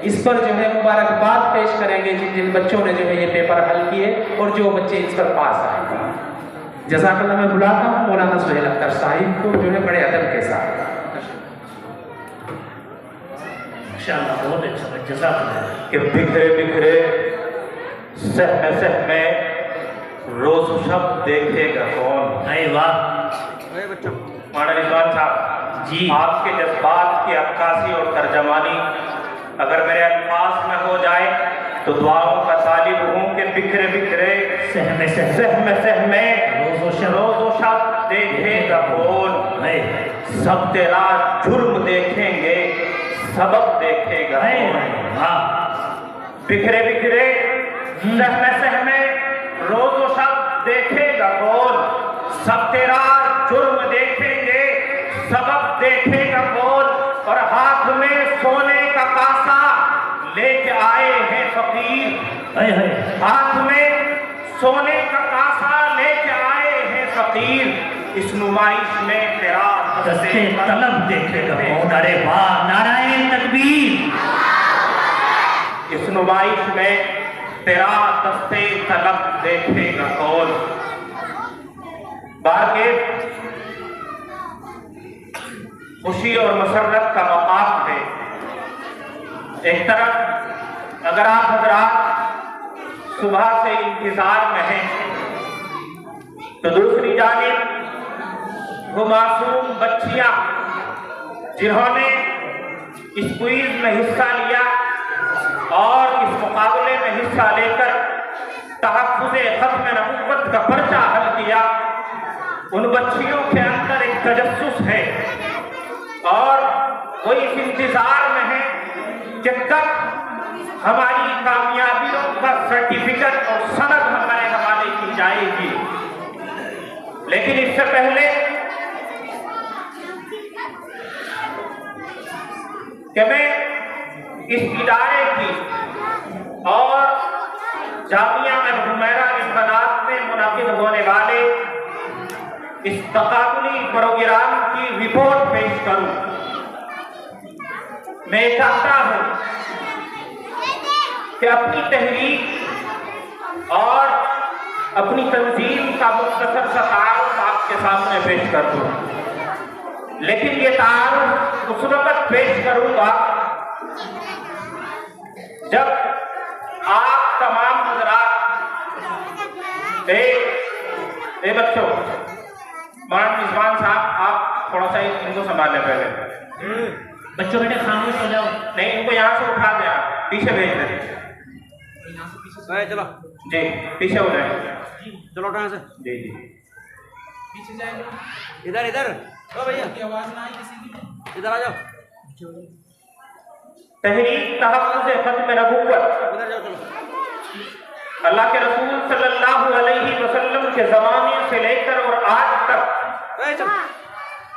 اس پر جو ہے مبارکباد پیش کریں گے جن جن بچوں نے جو ہے یہ پیپر حل کیے اور جو بچے اس پر پاس آئے ہیں۔ جزاک اللہ۔ میں بلاتا ہوں مولانا سہیل اختر صاحب کو جو ہے بڑے ادب کے ساتھ۔ انشاءاللہ بہت اچھا، جزاک اللہ۔ کہ بکھرے بکھرے سہمے روز و شب دیکھے گا کون۔ اے واہ مولانا رضوان صاحب جی، آپ کے جذبات کی عکاسی اور ترجمانی اگر میرے الفاظ میں ہو جائے تو دعاؤں کا طالب ہوں کہ بکھرے بکھرے سہمے روز و شب دیکھے گا کون۔ سب تیرا جرم دیکھیں گے، سبب دیکھے گا کون۔ بکھرے بکھرے سہمے روز و شب دیکھے گا کون۔ سب تیرا جرم دیکھیں گے، سبب دیکھے گا کون۔ اور ہاتھ میں سونے کا کاسا لے کے آئے ہیں فقیر، ہاتھ میں سونے کا کاسا لے کے آئے ہیں فقیر۔ اس نمائش میں تیرا دستے طلب دیکھے گا کون۔ ارے واہ، نعرہ تکبیر۔ اس نمائش میں تیرا دستے طلب دیکھے گا کون۔ بار کے خوشی اور مسرت کا مقام ہے۔ ایک طرف اگر آپ حضرات صبح سے انتظار میں ہیں تو دوسری جانب وہ معصوم بچیاں جنہوں نے اس کوئز میں حصہ لیا اور اس مقابلے میں حصہ لے کر تحفظ ختم نبوت کا پرچہ حل کیا، ان بچیوں کے اندر ایک تجسس ہے اور وہ اس انتظار میں ہے کہ کب ہماری کامیابیوں کا سرٹیفکیٹ اور سند ہمارے حوالے کی جائے گی۔ لیکن اس سے پہلے کہ میں اس ادارے کی اور جامعہ الحمیرہ بنات میں منعقد ہونے والے اس تقابلی پروگرام کی رپورٹ پیش کروں۔ میں چاہتا ہوں کہ اپنی تحریک اور اپنی تنظیم کا مختصر سا تعارف آپ کے سامنے پیش کر دوں، لیکن یہ تعارف اس وقت پیش کروں گا جب آپ تمام حضرات بچوں، مولانا رضوان صاحب آپ تھوڑا سا ان کو سنبھال لیں پہلے۔ بچوں بیٹے خاموش ہو جاؤ۔ نہیں، ان کو یہاں سے اٹھا دیں، آپ پیچھے بھیج دیں۔ چلو جی پیچھے ہو جائیں۔ چلو اٹھا سے جی جی پیچھے جائیں گے، ادھر ادھر بھیا کی آواز نہ آئی کسی کی۔ ادھر آ جاؤ، تحریک تحفظ ختم نبوت ادھر جاؤ، چلو اللہ کے رسول صلی اللہ علیہ وسلم کے زمانے سے لے کر اور آج تک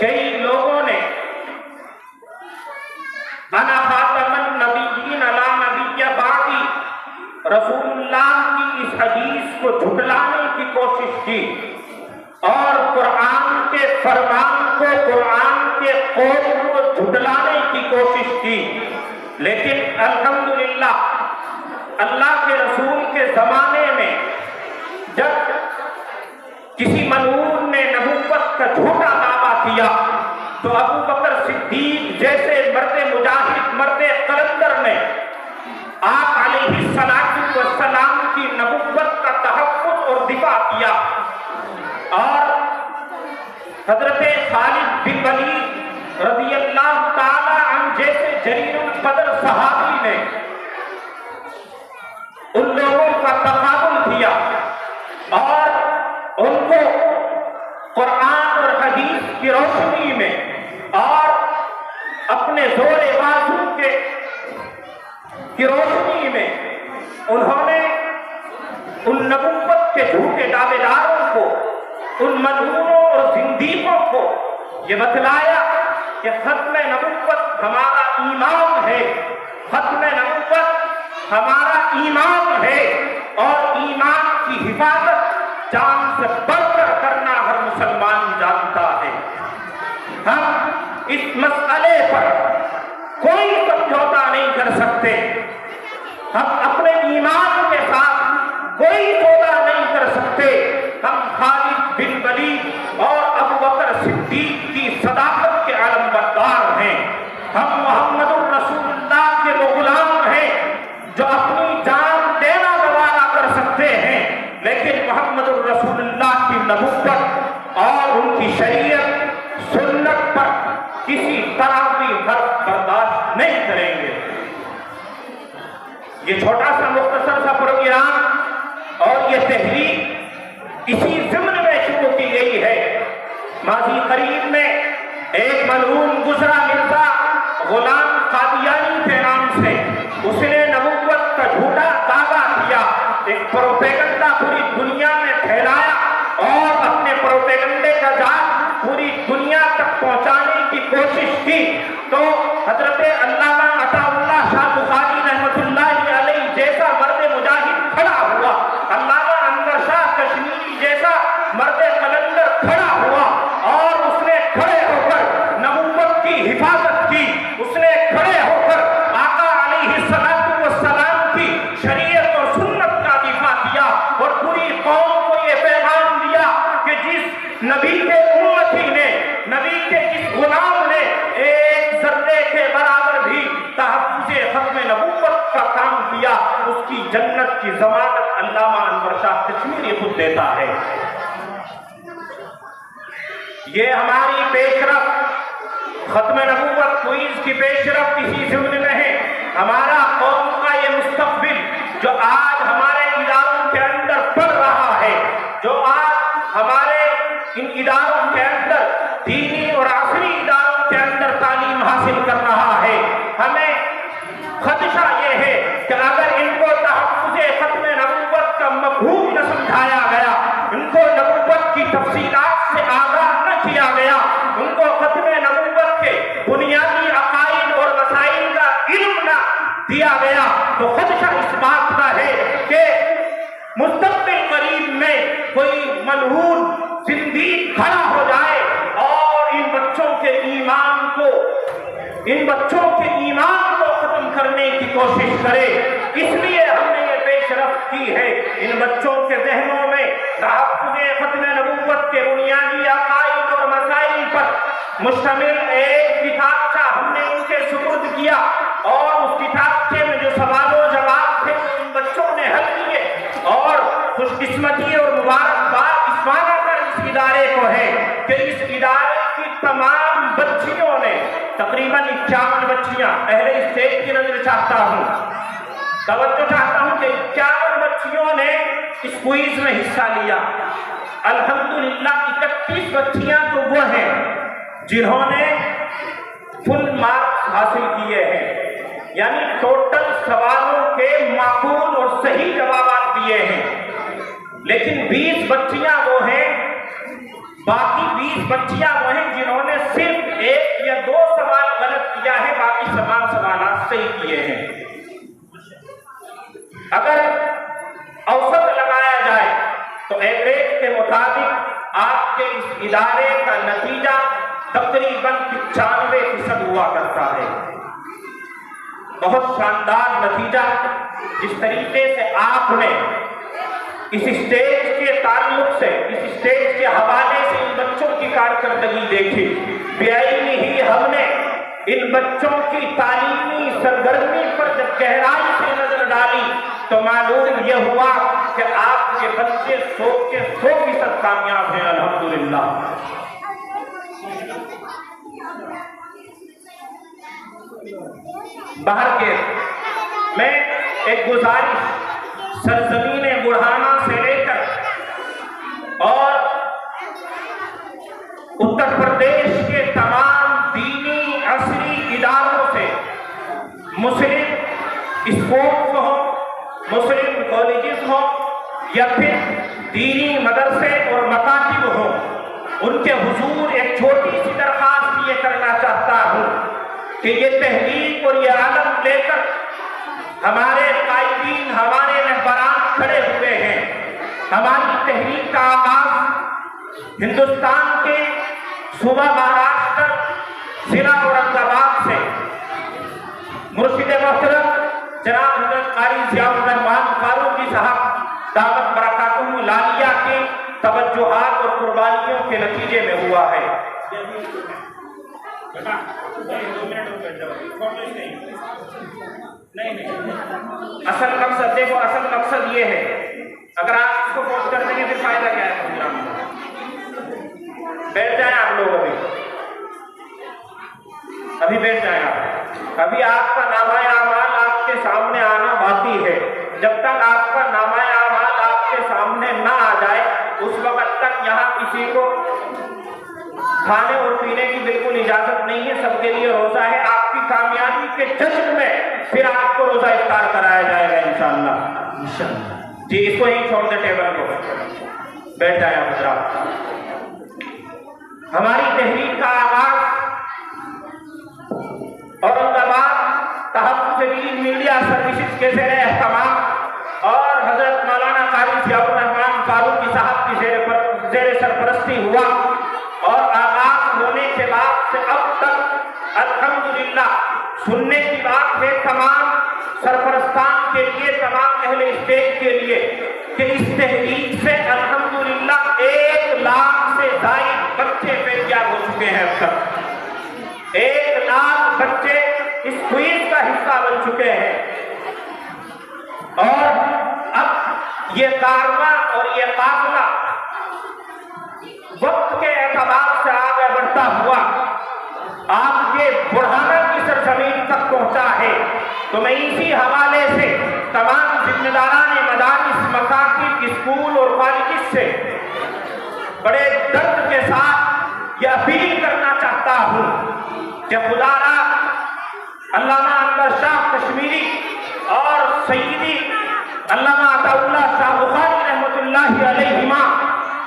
کئی لوگوں نے انا خاتم النبیین لا نبی بعدی رسول اللہ کی اس حدیث کو جھٹلانے کی کوشش کی اور قرآن کے فرمان کو، قرآن کے قول کو جھٹلانے کی کوشش کی، لیکن الحمدللہ اللہ کے رسول کے زمانے میں جب کسی ملعون نے نبوت کا جھوٹا دعویٰ کیا تو ابو بکر صدیق جیسے مرد مجاہد، مرد قلندر نے آپ علیہ السلام کی نبوت کا تحفظ اور دفاع کیا، اور حضرت خالد بن ولید رضی اللہ تعالی عنہ جیسے جلیل القدر صحابی نے ان لوگوں کا تقابل کیا اور ان کو قرآن اور حدیث کی روشنی میں اور اپنے زور بازو کی روشنی میں انہوں نے ان نبوت کے جھوٹے دعوے داروں کو، ان ملعونوں اور زندیقوں کو یہ بتلایا کہ ختم نبوت ہمارا ایمان ہے، ختم نبوت ہمارا ایمان ہے، اور ایمان کی حفاظت جان سے بڑھ کر کرنا ہر مسلمان جانتا ہے۔ ہم اس مسئلے پر کوئی سمجھوتا نہیں कर सकते, हम अपने ईमान के साथ कोई सौदा नहीं कर सकते। हम खालिद बिन वलीद और अबू बकर सिद्दीक की सदाकत के अलमबरदार हैं। हम मोहम्मदुर रसूलुल्लाह के वो गुलाम हैं जो अपनी जान देना गवारा कर सकते हैं, लेकिन मोहम्मदुर रसूलुल्लाह की नबुव्वत और उनकी शरीयत सुन्नत पर किसी तरह भी फर्क बर्दाश्त नहीं करेंगे। ये छोटा सा मुख्तसर सा प्रोग्राम और ये तहरीक इसी ज़िम्न में शुरू की गई है। माजी करीब में एक मलऊन गुजरा मिर्जा गुलाम कादियानी के नाम से, उसने नबुव्वत का झूठा दावा किया, एक प्रोपेगंडा पूरी दुनिया में फैलाया और अपने प्रोपेगंडे का जाल पूरी दुनिया तक पहुंचाने की कोशिश की। तो हजरत अल्लामा अताउल्लाह शाह बुखारी रहमतुल्लाहि अलैहि जैसा मर्द मुजाहिद खड़ा हुआ, अल्लामा अनवर शाह कश्मीरी जैसा मर्द कलंदर खड़ा हुआ और उसने खड़े होकर नबुव्वत की हिफाजत की, उसने खड़े होकर आका अलैहिस्सलातु वस्सलाम की शरीयत और सुन्नत का दिफा किया और पूरी कौम को ये पैगाम दिया कि जिस नबी के उम्मती ने, नबी के जिस गुलाम ने एक जर्रे के बराबर भी तहफ्फुज़े खत्म नबुव्वत का काम किया, उसकी जन्नत की ज़मानत अल्लामा अनवर शाह कश्मीरी खुद देता है। ये हमारी पेशरफ खत्म नबुव्वत क्विज़ की पेशरफ इसी ज़िम्न में है। हमारा कौम का ये मुस्तक़बिल जो आज हमारे इदारों के अंदर पढ़ रहा है, जो आज हमारे इन इदारों के अंदर दीनी और आखिरी इदारों के अंदर तालीम हासिल कर रहा है, हमें खदशा ये है कि अगर इनको तहफ्फुज़े खत्म नबुव्वत का मफ़हूम न समझाया गया, इनको नबुव्वत की तफसीलात से आगाह न किया गया, उनको खत्म नबुव्वत के बुनियादी अकाइद और मसाइल का इल्म न दिया गया, तो खदशा इस बात का है कि मुस्तक़बिल करीब में कोई मलऊन जिंदीक खड़ा हो जाए और इन बच्चों के ईमान को खत्म करने की कोशिश करे। इसलिए हमने ये पेशरफ्त की है, इन बच्चों के ज़हनों में तहफ्फुज़े खत्म नबुव्वत के बुनियादी अकाइद और मसाइल पर मुश्तमिल एक किताबचा हमने इनके सुपुर्द किया और उस किताबचे में जो सवालों जवाब थे इन बच्चों ने हल किए और खुशकिस्मती और मुबारकबाद इस माना पर इस इदारे को है कि इस इदारे की तमाम बच्चियों ने, तकरीबन 51 बच्चियां, पहले स्टेज की नजर चाहता हूँ, तवज्जो चाहता हूँ कि 51 बच्चियों ने इस क्विज में हिस्सा लिया। अल्हम्दुलिल्लाह 31 बच्चियां तो वो हैं जिन्होंने फुल मार्क्स हासिल किए हैं, यानी टोटल सवालों के माकूल और सही जवाब दिए हैं। लेकिन 20 बच्चियां वो हैं, बाकी 20 बच्चियां वो हैं जिन्होंने सिर्फ 1 या 2 सवाल गलत किया है, बाकी सवाल सही किए हैं। अगर औसत लगाया जाए तो एवरेज के मुताबिक आपके इस इदारे का नतीजा तकरीबन 95% हुआ करता है। बहुत शानदार नतीजा। जिस तरीके से आपने इस स्टेज के ताल्लुक से, इस स्टेज के हवाले से इन बच्चों की कारकर्दगी देखी, बेआईनी ही हमने इन बच्चों की तालीमी सरगर्मी पर जब गहराई से नजर डाली तो मालूम यह हुआ कि आपके बच्चे 100% कामयाब हैं अल्हम्दुलिल्लाह। बाहर के मैं एक गुजारिश सरजमीने बुढ़ाना से लेकर और उत्तर प्रदेश के तमाम दीनी असली इदारों से, मुस्लिम स्कूल्स हो, मुस्लिम कॉलेजेस हो या फिर दीनी मदरसे और मकातिब हो, उनके हुजूर एक छोटी सी दरखास्त ये करना चाहता हूँ कि ये तहरीक और ये आलम लेकर हमारे कायदीन, हमारे रहबरान खड़े हुए हैं। हमारी तहरीक का आगाज हिंदुस्तान के सूबा महाराष्ट्र, जिला औरंगाबाद से मुर्शिद मोहतरम जनाब हजरत कारी ज़ियाउर रहमान फारूकी साहब दामत बरकातुहु लालिया के तवज्जुहात और कुर्बानियों के नतीजे में हुआ है। असल मकसद देखो, असल मकसद ये है, अगर आप इसको पोस्ट कर देंगे फिर फायदा क्या है प्रोग्राम में? बैठ जाए आप लोग, अभी बैठ जाए आप। अभी आपका नामाए आमाल आपके सामने आना बाकी है। जब तक आपका नामाए आमाल आपके सामने ना आ जाए उस वक्त तक यहाँ किसी को खाने और पीने की बिल्कुल इजाजत नहीं है। सबके लिए रोजा है। आपकी कामयाबी के जश्न में फिर आपको रोजा इफ्तार कराया जाएगा इंशाअल्लाह। जी, इसको यहीं छोड़ दे, टेबल को बैठ जाए आप। हमारी तहरीक का आगाज औरंगाबाद तहफ़्फ़ुज़ मीडिया सर्विसेज के ज़ेर एहतमाम और हजरत मौलाना कारी ज़ियाउर रहमान फारूकी साहब की ज़ेर सरपरस्ती हुआ और आगाज होने के बाद से अब तक अल्हम्दुलिल्लाह सुनने की बात है तमाम सरपरस्तान के लिए, तमाम अहले स्टेज के लिए कि इस तहरीक से अल्हम्दुलिल्लाह 1 लाख से ज़ायद बच्चे बेटियां हो चुके हैं। अब तक 1 लाख बच्चे इस क्विज़ का हिस्सा बन चुके हैं और अब ये कारवां और ये काफिला वक्त के एतबार से आगे बढ़ता हुआ आपके बुढ़ाना की सरजमीन तक पहुंचा है। तो मैं इसी हवाले से तमाम जिम्मेदारान मदारिस, मकातिब, स्कूल और कॉलेज से बड़े दर्द के साथ यह अपील करना चाहता हूँ कि खुदारा अल्लामा अनवर शाह कश्मीरी और सय्यदी अल्लामा अताउल्लाह शाह बुखारी रहमतुल्लाहि अलैहिमा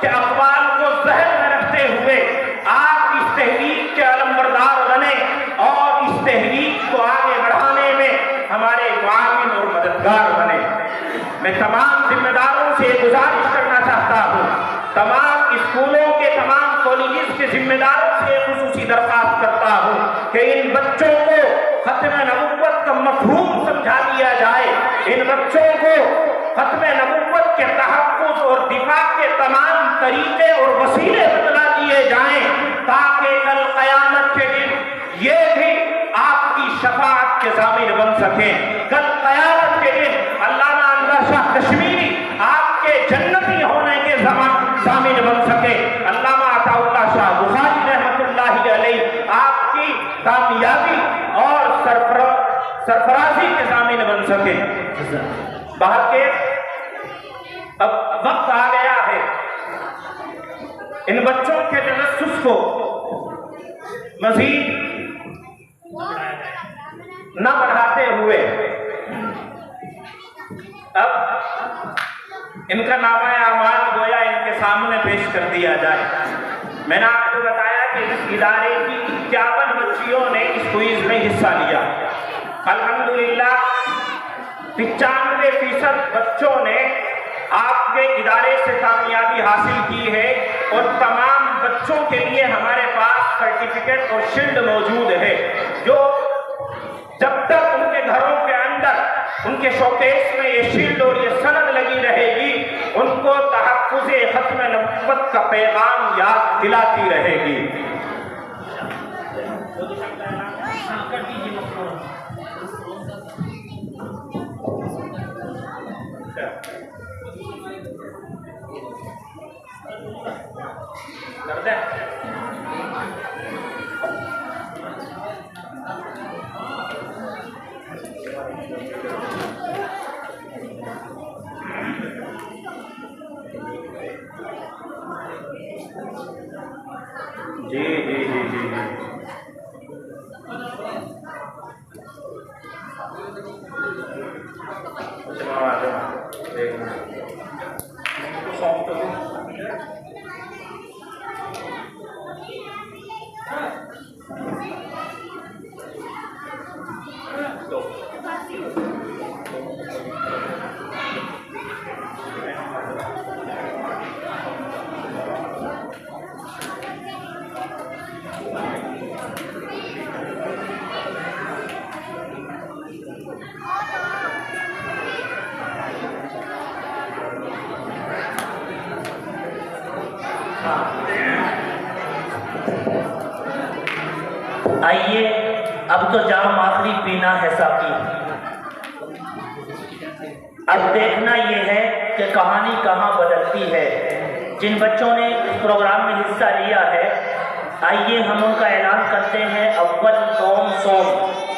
के अक़वाल को ज़हन में रखते हुए आप इस तहरीक के अलमबरदार बने और इस तहरीक को आगे बढ़ाने में हमारे मुआविन और मददगार बने। मैं तमाम जिम्मेदारों से गुजारिश करना चाहता हूँ, तमाम स्कूलों के, तमाम कॉलेज के जिम्मेदारों से खुसूसी दरख्वास्त करता हूँ कि इन बच्चों को खत्म नबुव्वत का मफ़हूम समझा दिया जाए। इन बच्चों को खत्म नबुव्वत के तहफ़्फ़ुज़ और दिफा के तमाम तरीके और वसीले बतला दिए जाएं ताकि कल क़यामत के दिन ये भी आपकी शफाअत के ज़ामिन बन सकें। कल क़यामत के दिन अल्लामा अनवर शाह कश्मीरी आपके जन्नती होने के ज़ामिन बन सके। अल्लामा अताउल्लाह शाह बुखारी रहमतुल्लाहि अलैहि आपकी कामयाबी और सरफराजी के ज़ामिन बन सके। बाहर के अब वक्त आ गया है इन बच्चों के तजस्सुस को मज़ीद न बढ़ाते हुए अब इनका नामा आमाल गोया इनके सामने पेश कर दिया जाए। मैंने आपको बताया कि इस इदारे की 51 बच्चियों ने इस क्विज़ में हिस्सा लिया। अल्हम्दुलिल्लाह 95% बच्चों ने आपके इदारे से कामयाबी हासिल की है और तमाम बच्चों के लिए हमारे पास सर्टिफिकेट और शील्ड मौजूद है, जो जब तक उनके घरों के अंदर उनके शोकेस में ये शील्ड और ये सनद लगी रहेगी उनको तहफ़्फ़ुज़े खत्म नबुव्वत का पैगाम याद दिलाती रहेगी। कर दे जी जी जी जी जी آئیے اب تو جام آخری پینا ہے ساقی. اب دیکھنا یہ ہے کہ کہانی کہاں بدلتی ہے. جن بچوں نے اس پروگرام میں حصہ لیا ہے آئیے ہم ان کا اعلان کرتے ہیں. اول دوم سوم